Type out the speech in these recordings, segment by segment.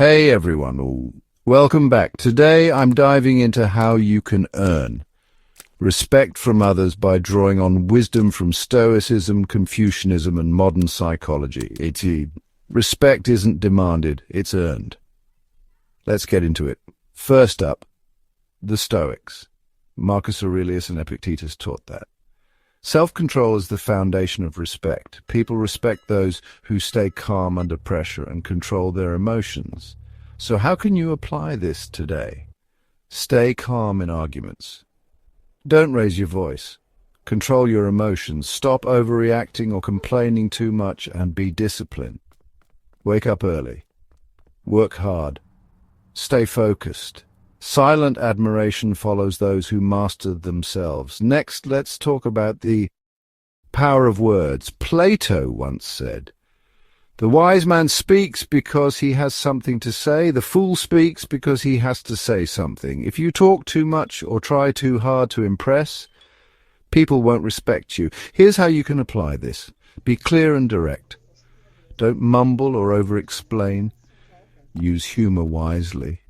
Hey everyone, welcome back. Today I'm diving into how you can earn respect from others by drawing on wisdom from Stoicism, Confucianism, and modern psychology. Respect isn't demanded, it's earned. Let's get into it. First up, the Stoics. Marcus Aurelius and Epictetus taught that. Self-control is the foundation of respect. People respect those who stay calm under pressure and control their emotions. So how can you apply this today? Stay calm in arguments. Don't raise your voice. Control your emotions. Stop overreacting or complaining too much and be disciplined. Wake up early. Work hard. Stay focused. Silent admiration follows those who master themselves. Next, let's talk about the power of words. Plato once said, "The wise man speaks because he has something to say. The fool speaks because he has to say something. If you talk too much or try too hard to impress, people won't respect you." Here's how you can apply this. Be clear and direct. Don't mumble or over-explain. Use humor wisely.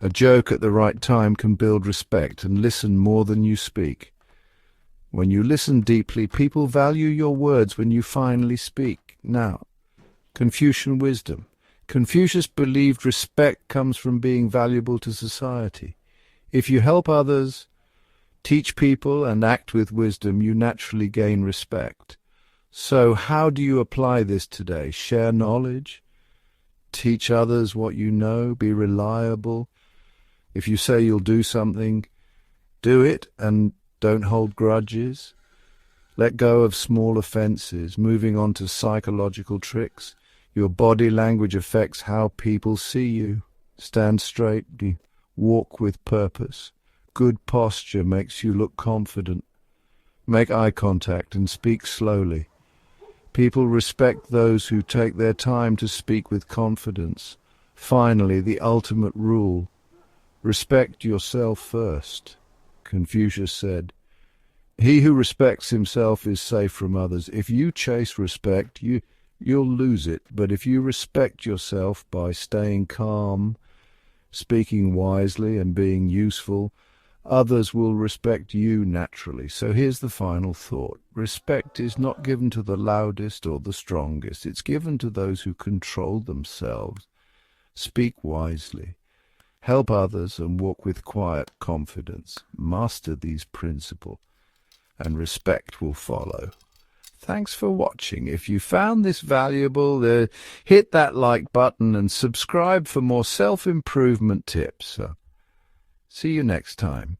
A joke at the right time can build respect, and listen more than you speak. When you listen deeply, people value your words when you finally speak. Now, Confucian wisdom. Confucius believed respect comes from being valuable to society. If you help others, teach people, and act with wisdom, you naturally gain respect. So how do you apply this today? Share knowledge. Teach others what you know. Be reliable. If you say you'll do something, do it and don't hold grudges. Let go of small offenses. Moving on to psychological tricks. Your body language affects how people see you. Stand straight. Walk with purpose. Good posture makes you look confident. Make eye contact and speak slowly. People respect those who take their time to speak with confidence. Finally, the ultimate rule. Respect yourself first. Confucius said, "He who respects himself is safe from others." If you chase respect, you'll lose it. But if you respect yourself by staying calm, speaking wisely, and being useful, others will respect you naturally. So here's the final thought. Respect is not given to the loudest or the strongest. It's given to those who control themselves. Speak wisely. Help others and walk with quiet confidence. Master these principles, and respect will follow. Thanks for watching. If you found this valuable, hit that like button and subscribe for more self-improvement tips. See you next time.